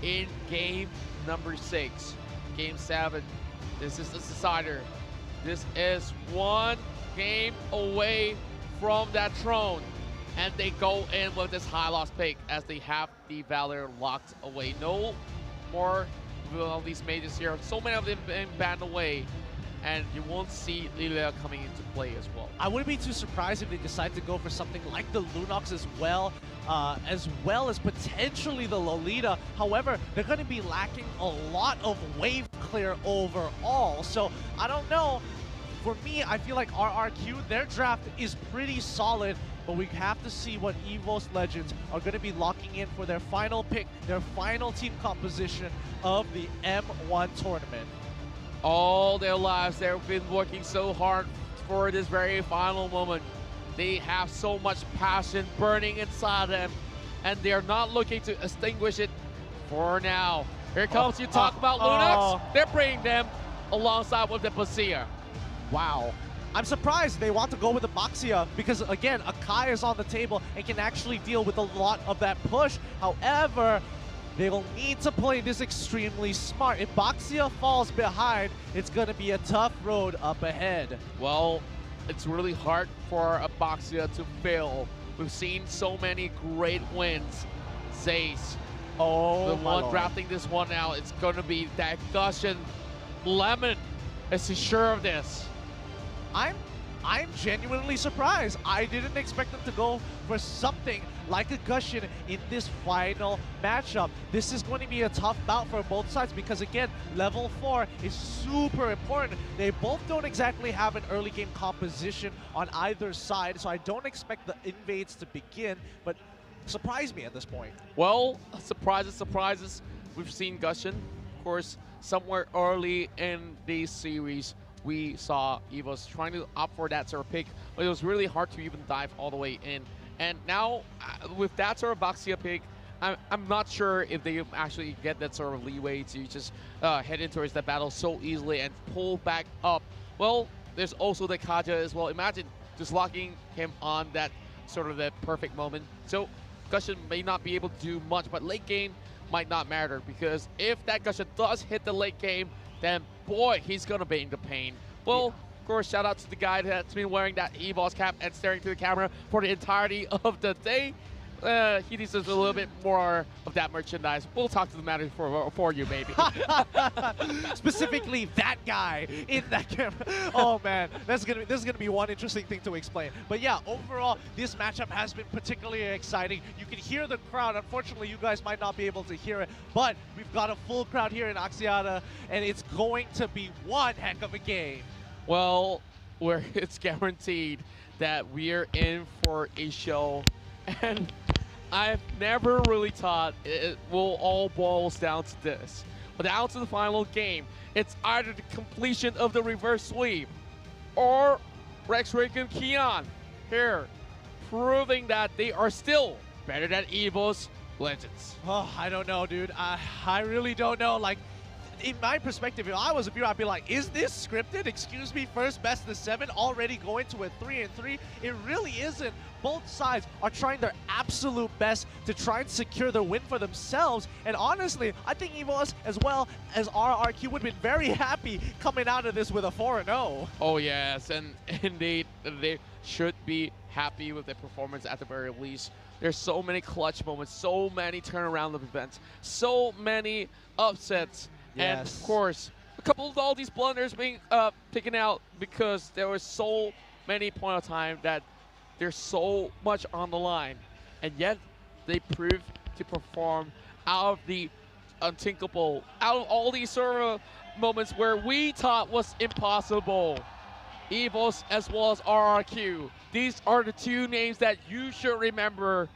in game number 6. Game 7. This is the decider. This is one game away from that throne. And they go in with this high loss pick as they have the Valor locked away. No more of these mages here. So many of them being banned away. And you won't see Lilia coming into play as well. I wouldn't be too surprised if they decide to go for something like the Lunox as well as potentially the Lolita. However, they're going to be lacking a lot of wave clear overall. So I don't know. For me, I feel like RRQ, their draft is pretty solid, but we have to see what Evos Legends are going to be locking in for their final pick, their final team composition of the M1 tournament. All their lives, they've been working so hard for this very final moment. They have so much passion burning inside them, and they're not looking to extinguish it for now. Here comes you talk about Lunox. They're bringing them alongside with the Basia. Wow. I'm surprised they want to go with the Baxia because, again, Akai is on the table and can actually deal with a lot of that push. However, they will need to play this extremely smart. If Baxia falls behind, it's going to be a tough road up ahead. Well, it's really hard for a Baxia to fail. We've seen so many great wins. Zace, the one drafting this one out, it's going to be that Gusion. Lemon is he sure of this? I'm genuinely surprised. I didn't expect them to go for something like a Gusion in this final matchup. This is going to be a tough bout for both sides because, again, level 4 is super important. They both don't exactly have an early game composition on either side, so I don't expect the invades to begin, but surprise me at this point. Well, surprises. We've seen Gusion, of course, somewhere early in the series. We saw Evos trying to opt for that sort of pick, but it was really hard to even dive all the way in. And now, with that sort of Baxia pick, I'm not sure if they actually get that sort of leeway to just head in towards that battle so easily and pull back up. Well, there's also the Kaja as well. Imagine just locking him on that sort of that perfect moment. So Gusion may not be able to do much, but late game might not matter because if that Gusion does hit the late game, then boy, he's gonna be in the pain. Well, of course, shout out to the guy that's been wearing that Evos cap and staring through the camera for the entirety of the day. He deserves a little bit more of that merchandise. We'll talk to the manager for you, maybe. Specifically, that guy in that camera. Oh man, this is gonna be one interesting thing to explain. But yeah, overall, this matchup has been particularly exciting. You can hear the crowd. Unfortunately, you guys might not be able to hear it, but we've got a full crowd here in Axiata, and it's going to be one heck of a game. Well, it's guaranteed that we're in for a show. And I've never really thought it will all boils down to this. But down to the final game, it's either the completion of the reverse sweep or Rex, Rick, and Keon here proving that they are still better than Evos Legends. Oh, I don't know, dude. I really don't know. Like, in my perspective, if I was a viewer, I'd be like, is this scripted? Excuse me, first best of 7, already going to a 3-3? It really isn't. Both sides are trying their absolute best to try and secure the win for themselves. And honestly, I think Evos as well as RRQ would have been very happy coming out of this with a 4-0. Oh yes, and indeed, they should be happy with their performance at the very least. There's so many clutch moments, so many turnaround of events, so many upsets. Yes. And of course, a couple of all these blunders being taken out because there was so many point of time that there's so much on the line. And yet, they proved to perform out of the unthinkable, out of all these sort of moments where we thought was impossible. Evos as well as RRQ. These are the two names that you should remember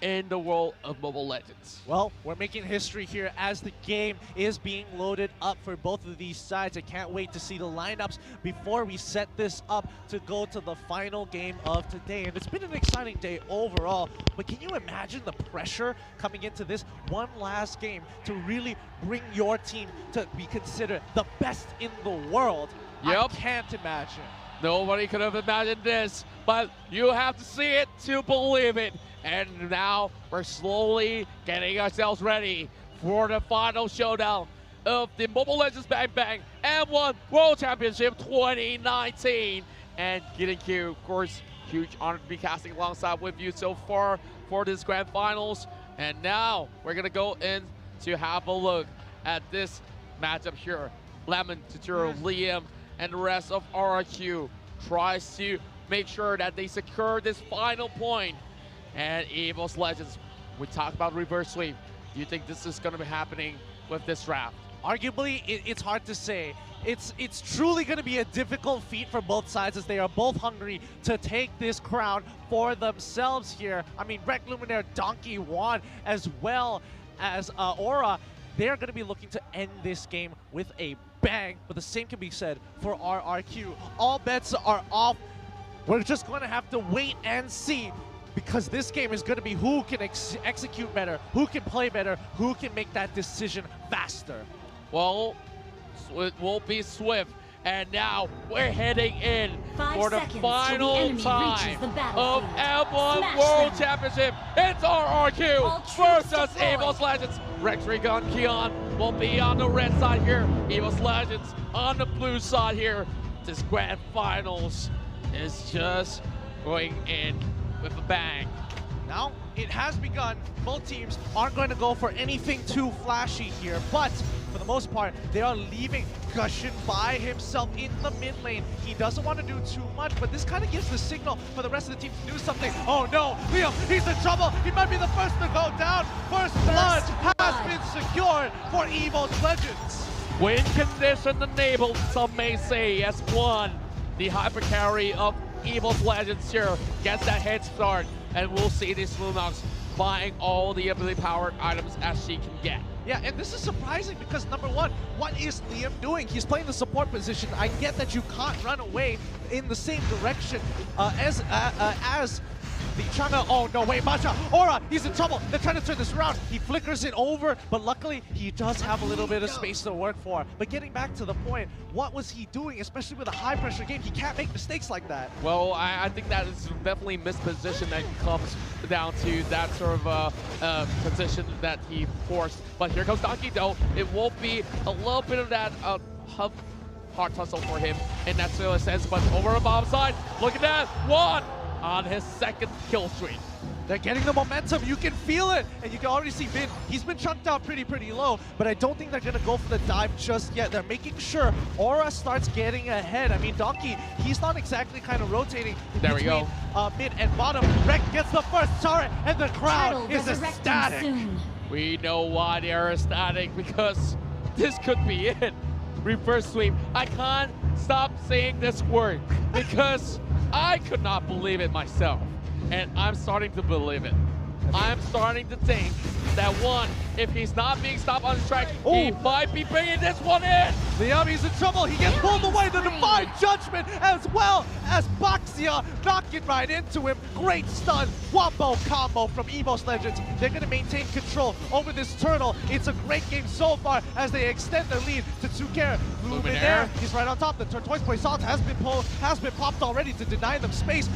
in the world of Mobile Legends. Well, we're making history here as the game is being loaded up for both of these sides. I can't wait to see the lineups before we set this up to go to the final game of today. And it's been an exciting day overall, but can you imagine the pressure coming into this one last game to really bring your team to be considered the best in the world? Yep. I can't imagine. Nobody could have imagined this, but you have to see it to believe it. And now we're slowly getting ourselves ready for the final showdown of the Mobile Legends Bang Bang M1 World Championship 2019. And getting here, of course, huge honor to be casting alongside with you so far for this grand finals. And now we're gonna go in to have a look at this matchup here. Lemon, Tuturo, Liam, and the rest of RRQ tries to make sure that they secure this final point. And Evos Legends, we talked about reverse sweep. Do you think this is gonna be happening with this draft? Arguably, it's hard to say. It's truly going to be a difficult feat for both sides as they are both hungry to take this crown for themselves here. I mean, Rec Luminaire, Donkey, Juan, as well as Aura, they're going to be looking to end this game with a bang. But the same can be said for RRQ. All bets are off. We're just going to have to wait and see, because this game is going to be who can execute better, who can play better, who can make that decision faster. Well, it will be swift. And now we're heading in for the final time of M1 World Championship. It's RRQ versus Evos Legends. Rex Regan Keon will be on the red side here. Evos Legends on the blue side here. This grand finals is just going in with a bang. Now, it has begun. Both teams aren't going to go for anything too flashy here, but for the most part, they are leaving Gushin by himself in the mid lane. He doesn't want to do too much, but this kind of gives the signal for the rest of the team to do something. Oh no, Liam, he's in trouble. He might be the first to go down. First blood has been secured for Evos Legends. Win condition enabled, some may say, as one. The hyper carry of Evos Legends here gets that head start, and we'll see this Lunox buying all the ability powered items as she can get. Yeah, and this is surprising because number one, what is Liam doing? He's playing the support position. I get that you can't run away in the same direction as the Changa. Oh no, wait, Masha, Aura, he's in trouble. They're trying to turn this around. He flickers it over, but luckily he does have a little bit of space to work for. But getting back to the point, what was he doing, especially with a high pressure game? He can't make mistakes like that. Well, I think that is definitely misposition that comes down to that sort of position that he forced. But here comes Donkey though. It will be a little bit of that hard tussle for him in that sort of sense. But over on Bob's side, look at that, Juan on his second kill streak. They're getting the momentum, you can feel it, and you can already see Vin, he's been chunked out pretty low, but I don't think they're gonna go for the dive just yet. They're making sure Aura starts getting ahead. I mean, Donkey, he's not exactly kind of rotating there between mid and bottom. Rec gets the first turret, and the crowd is ecstatic. We know why they are ecstatic, because this could be it. Reverse sweep. I can't stop saying this word, because I could not believe it myself. And I'm starting to believe it. I'm starting to think that one, if he's not being stopped on the track, he might be bringing this one in. Liam, he's in trouble. He gets pulled away. The Divine Judgment, as well as Baxia knocking right into him. Great stun. Wombo combo from Evos Legends. They're going to maintain control over this turtle. It's a great game so far as they extend their lead to Tsukere. Luminaire, he's right on top. The Tortoise Poisson has been popped already to deny them space.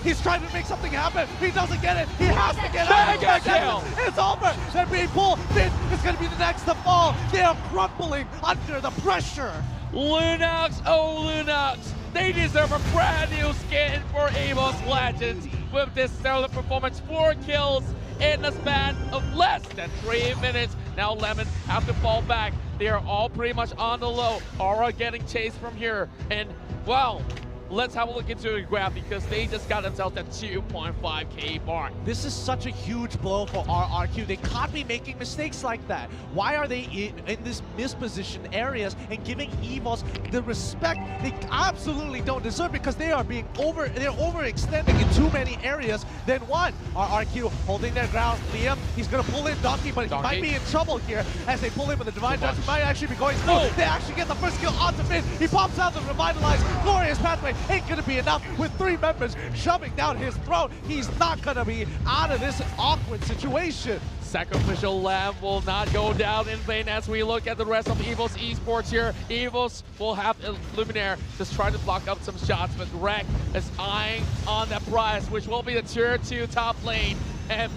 He's trying to make something happen. He doesn't get it. He has to get it. It's over. They're being pulled. Finn is going to be the next to fall. They are crumbling under the pressure. Lunox, oh Lunox, they deserve a brand new skin for Evos Legends with this stellar performance. 4 kills in the span of less than 3 minutes. Now Lemon have to fall back. They are all pretty much on the low. Aura getting chased from here. And, well, let's have a look into the graph, because they just got themselves that 2.5k mark. This is such a huge blow for RRQ. They can't be making mistakes like that. Why are they in this mispositioned areas and giving Evos the respect they absolutely don't deserve, because they are being overextending in too many areas than one. RRQ holding their ground. Liam, he's gonna pull in Donkey, but he might be in trouble here as they pull in, but the Divine Judgment might actually be going through. They actually get the first kill onto Finn. He pops out the Revitalize. Glorious pathway ain't gonna be enough with 3 members shoving down his throat. He's not gonna be out of this awkward situation. Sacrificial Lamb will not go down in vain as we look at the rest of Evos Esports here. Evos will have Luminaire just trying to block up some shots, but Rec is eyeing on that prize, which will be the tier 2 top lane. And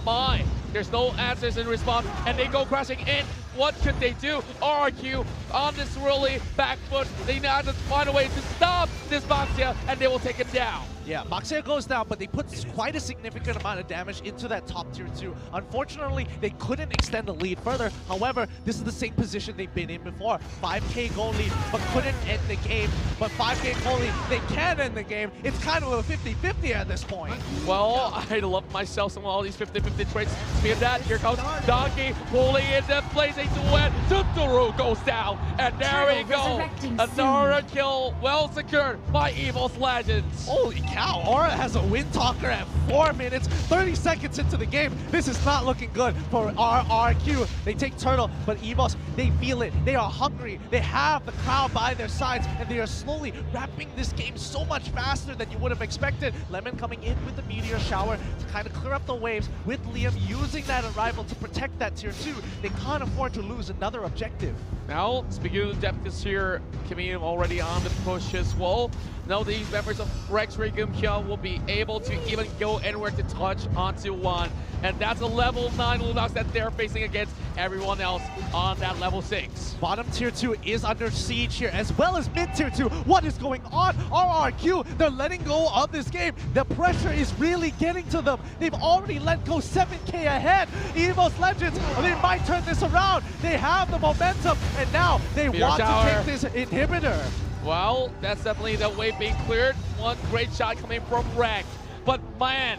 there's no answers in response, and they go crashing in what could they do? RRQ on this really back foot. They now just find a way to stop this Boxia, and they will take him down. Yeah, Boxia goes down, but they put quite a significant amount of damage into that top tier 2. Unfortunately, they couldn't extend the lead further. However, this is the same position they've been in before. 5k goal lead, but couldn't end the game. But 5k goal lead, they can end the game. It's kind of a 50-50 at this point. Well, I love myself some of all these 50-50 traits. Speaking of that, here comes Donkey pulling into place a duet. Tuturu goes down, and there we go. Another kill well secured by Evos Legends. Holy cow, Aura has a win talker at 4 minutes, 30 seconds into the game. This is not looking good for RRQ. They take Turtle, but Evos, they feel it. They are hungry. They have the crowd by their sides, and they are slowly wrapping this game so much faster than you would have expected. Lemon coming in with the Meteor Shower to kind of clear up the waves, with Liam using that arrival to protect that tier 2. They can't afford to lose another objective. Now, speaking of the depth here, Kimi already on the push as well. Now these members of Rex Regum here will be able to even go anywhere to touch onto one. And that's a level 9 Lunox that they're facing against everyone else on that level 6. Bottom tier 2 is under siege here, as well as mid tier 2. What is going on? RRQ, they're letting go of this game. The pressure is really getting to them. They've already let go 7k ahead. Evos Legends, they might turn this around. They have the momentum, and now they want to take this inhibitor. Well, that's definitely the way being cleared. One great shot coming from Rex. But man,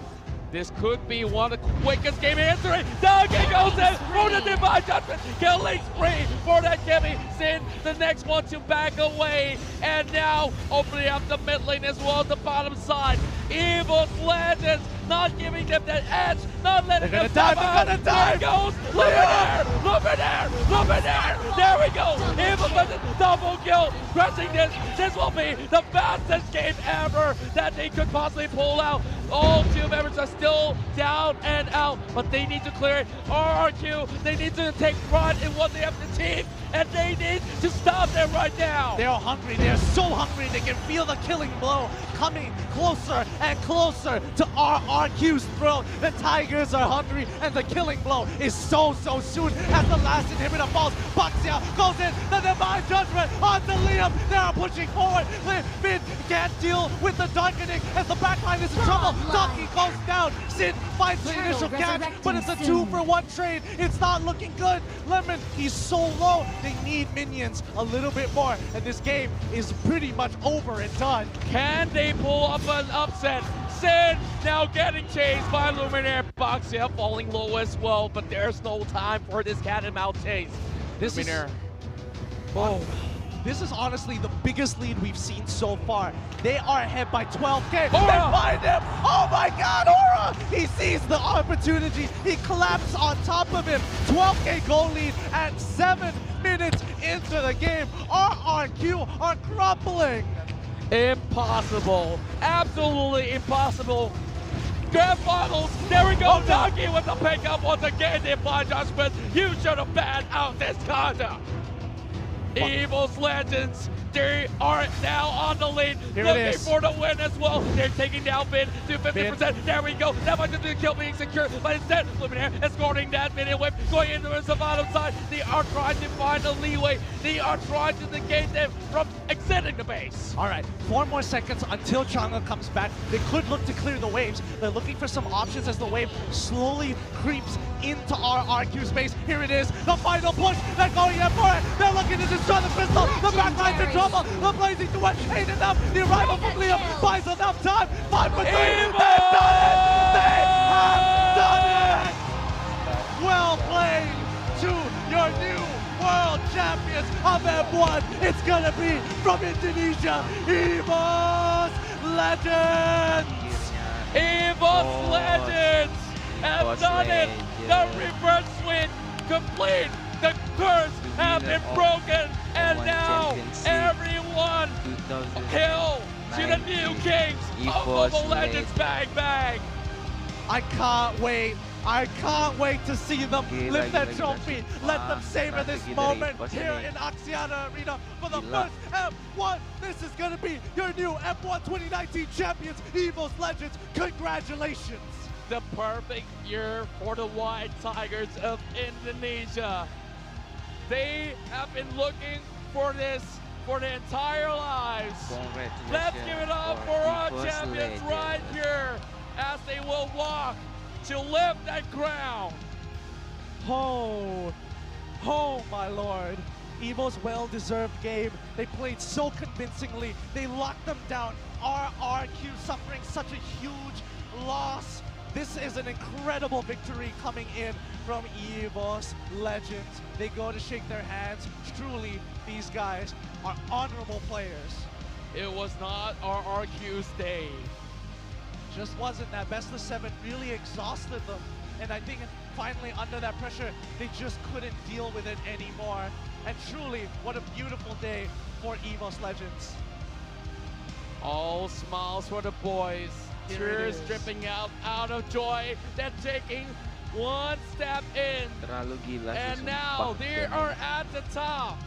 this could be one of the quickest game in history. Donkey goes in for the Divine Judgment. Killing spree for that Kimmy. Sin, the next one to back away. And now opening up the mid lane as well as the bottom side. Evos Legends not giving them that edge, not letting them dive. They're gonna dive. There goes Luminaire. There we go. Evos Legends double kill. Crushing this. This will be the fastest game ever that they could possibly pull out. All two members are still down and out, but they need to clear it. RRQ, they need to take pride in what they have to team, and they need to stop them right now. They're hungry. They're so hungry. They can feel the killing blow coming closer and closer to RRQ's throat. The Tigers are hungry, and the killing blow is so soon as the last inhibitor falls. Boxia goes in, the Divine Judgment onto Liam. They are pushing forward. Finn can't deal with the darkening as the backline is in trouble. Donkey goes down. Sin finds the initial catch, but it's a 2-for-1 trade. It's not looking good. Lemon, he's so low. They need minions a little bit more, and this game is pretty much over and done. Can they pull up an upset? Sin now getting chased by Luminaire. Boxia falling low as well, but there's no time for this cat and mouse chase. This Luminaire. This is honestly the biggest lead we've seen so far. They are ahead by 12k. Aura! They find him! Oh my god, Aura! He sees the opportunity. He collapses on top of him. 12k goal lead at 7 minutes into the game. RRQ are crumbling. Impossible. Absolutely impossible. Grand finals. There we go. Donkey with the pickup once again. Divine Judgment. You should have banned out this conduct. Evos Legends, they are now on the lead, looking for the win as well. They're taking down Bin to 50%. There we go. That much of the kill being secure, but instead, Luminaire escorting that minion whip, going into the bottom side. They are trying to find the leeway. They are trying to negate them from exiting the base. All right, 4 more seconds until Chang'e comes back. They could look to clear the waves. They're looking for some options as the wave slowly creeps into RRQ space. Here it is, the final push. They're going in for it. They're looking to destroy the crystal. The backline's in trouble. The blazing duet ain't enough. The arrival from Liam buys enough time. 5 for 3. They've done it. They have done it. Well played to your new world champions of F1. It's gonna be from Indonesia, Evos Legends. Evos Legends have done it. The reverse swing complete. The curse has been broken, and now everyone hail to the new kings of Mobile Legends. Bang bang! I can't wait. I can't wait to see them lift that trophy. Let them savor this moment here in Axiata Arena for the first F1. This is going to be your new F1 2019 champions, Evos Legends. Congratulations. The perfect year for the White Tigers of Indonesia. They have been looking for this for their entire lives. Let's give it up for our champions right here as they will walk to lift that crown. Oh, my lord. Evo's well-deserved game. They played so convincingly. They locked them down. RRQ suffering such a huge loss. This is an incredible victory coming in from Evos Legends. They go to shake their hands. Truly, these guys are honorable players. It was not RRQ's day. Just wasn't. That best of 7 really exhausted them. And I think finally under that pressure, they just couldn't deal with it anymore. And truly, what a beautiful day for Evos Legends. All smiles for the boys. Tears dripping out of joy. They're taking one step in. And now they are at the top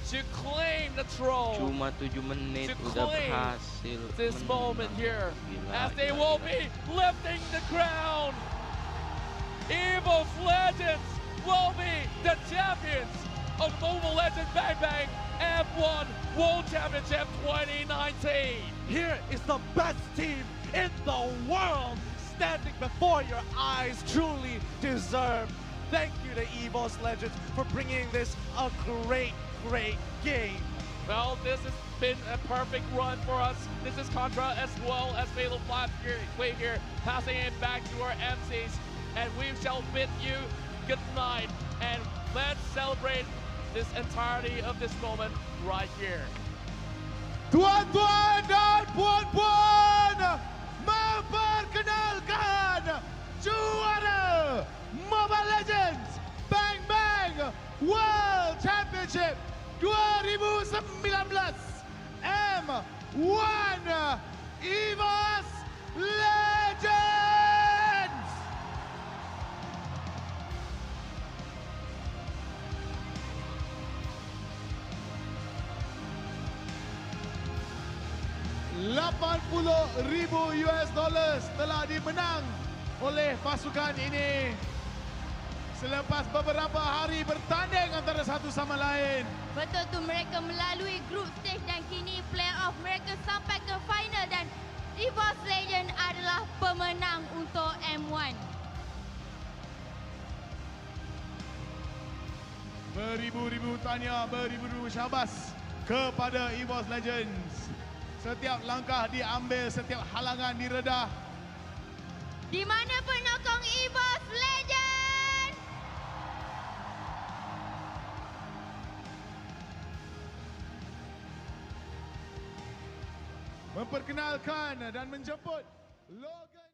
to claim the throne. Cuma 7 menit to udah claim berhasil this menang. moment here Gila, as they gila, will gila. be lifting the crown. Evos Legends will be the champions of Mobile Legends Bang Bang F1 World Championship 2019. Here is the best team in the world standing before your eyes. Truly deserved. Thank you to Evos Legends for bringing this a great game. Well, this has been a perfect run for us. This is Contra as well as Fatal Flat here, passing it back to our MCs. And we shall bid you good night. And let's celebrate this entirety of this moment right here. Tuan-tuan dan puan-puan, memperkenalkan juara Mobile Legends Bang Bang World Championship 2019 M1 Evos Legends. $80,000 telah dimenang oleh pasukan ini selepas beberapa hari bertanding antara satu sama lain. Betul tu, mereka melalui group stage dan kini playoff mereka sampai ke final dan Evos Legend adalah pemenang untuk M1. Beribu-ribu tahniah, beribu-ribu syabas kepada Evos Legends. Setiap langkah diambil, setiap halangan diredah. Di mana penyokong Evos Legend? Memperkenalkan dan menjemput logo